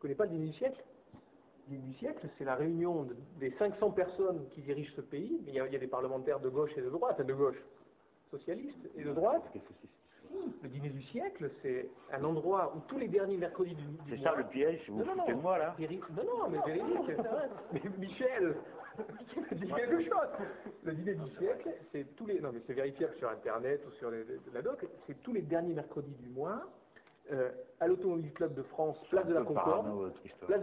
connais pas le dîner du siècle? Le dîner du siècle, c'est la réunion des 500 personnes qui dirigent ce pays. Mais il y a des parlementaires de gauche et de droite, de gauche socialiste et de droite. Le dîner du siècle, c'est un endroit où tous les derniers mercredis du mois... C'est ça le piège, vous foutez de moi là? Non, mais véridique, c'est vrai. Mais Michel dit quelque chose. Le dîner du siècle, c'est tous les... Non, mais c'est vérifiable sur Internet ou sur la doc, c'est tous les derniers mercredis du mois, à l'Automobile Club de France, place de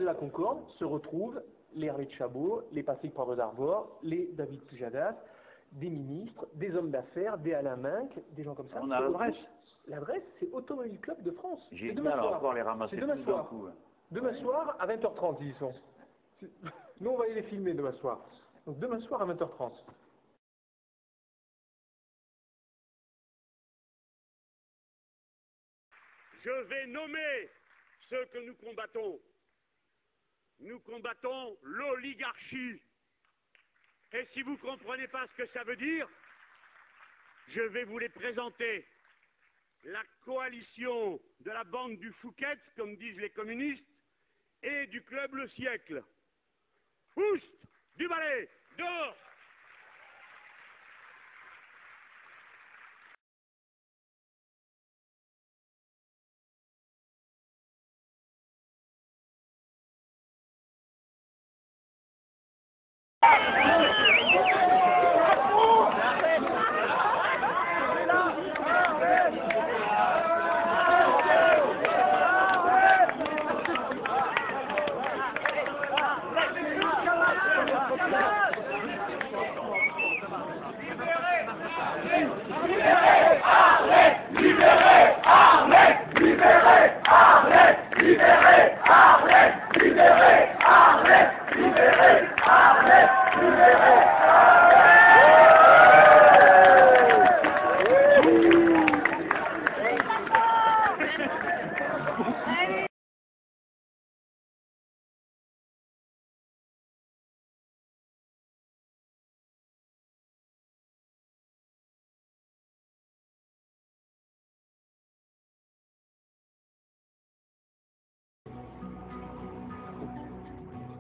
la Concorde, se retrouvent les Hervé de Chabot, les Patrick Poivre d'Arvor, les David Pujadas, des ministres, des hommes d'affaires, des Alain Minc, des gens comme ça. On a l'adresse. L'adresse, c'est Automobile Club de France. J'ai demain encore les ramasser demain soir. Demain soir à 20h30, ils y sont. Nous, on va aller les filmer demain soir. Donc demain soir à 20h30. Je vais nommer ceux que nous combattons. Nous combattons l'oligarchie. Et si vous ne comprenez pas ce que ça veut dire, je vais vous les présenter. La coalition de la bande du Fouquet, comme disent les communistes, et du club Le Siècle. Oust, du balai, dehors.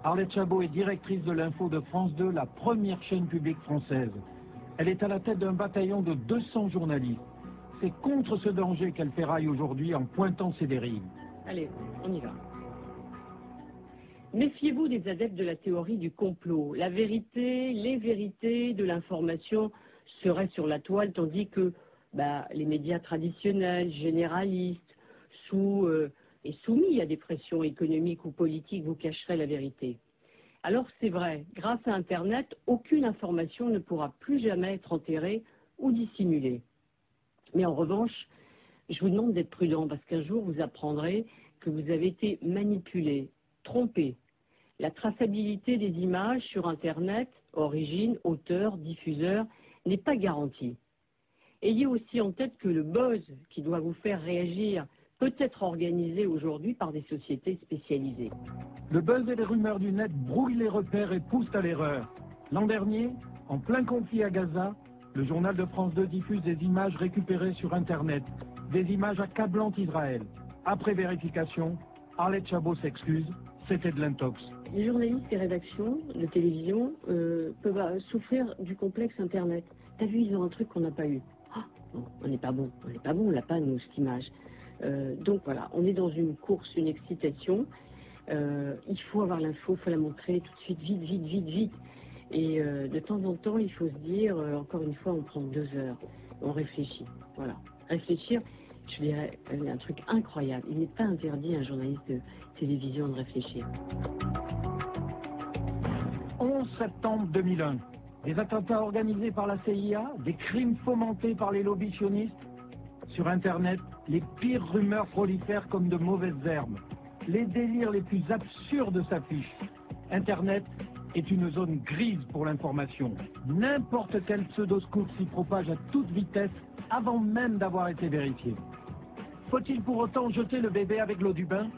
Arlette Chabot est directrice de l'info de France 2, la première chaîne publique française. Elle est à la tête d'un bataillon de 200 journalistes. C'est contre ce danger qu'elle ferraille aujourd'hui en pointant ses dérives. Allez, on y va. Méfiez-vous des adeptes de la théorie du complot. La vérité, les vérités de l'information seraient sur la toile, tandis que les médias traditionnels, généralistes, et soumis à des pressions économiques ou politiques vous cacheraient la vérité. Alors c'est vrai, grâce à Internet, aucune information ne pourra plus jamais être enterrée ou dissimulée. Mais en revanche, je vous demande d'être prudent parce qu'un jour vous apprendrez que vous avez été manipulé, trompé. La traçabilité des images sur Internet, origine, auteur, diffuseur, n'est pas garantie. Ayez aussi en tête que le buzz qui doit vous faire réagir peut être organisé aujourd'hui par des sociétés spécialisées. Le buzz et les rumeurs du net brouillent les repères et poussent à l'erreur. L'an dernier, en plein conflit à Gaza, le journal de France 2 diffuse des images récupérées sur Internet, des images accablantes Israël. Après vérification, Arlette Chabot s'excuse, c'était de l'intox. Les journalistes et rédactions de télévision peuvent souffrir du complexe Internet. T'as vu, ils ont un truc qu'on n'a pas eu. Ah, non, on n'est pas bon, on l'a pas, nous, cette image. Donc voilà, on est dans une course, une excitation. Il faut avoir l'info, il faut la montrer tout de suite, vite. Et de temps en temps, il faut se dire, encore une fois, on prend 2 heures, on réfléchit. Voilà, réfléchir, je dirais, un truc incroyable. Il n'est pas interdit à un journaliste de télévision de réfléchir. 11 septembre 2001, des attentats organisés par la CIA, des crimes fomentés par les lobbies sionistes. Sur Internet, les pires rumeurs prolifèrent comme de mauvaises herbes. Les délires les plus absurdes s'affichent. Internet est une zone grise pour l'information. N'importe quel pseudo-scoop s'y propage à toute vitesse avant même d'avoir été vérifié. Faut-il pour autant jeter le bébé avec l'eau du bain ?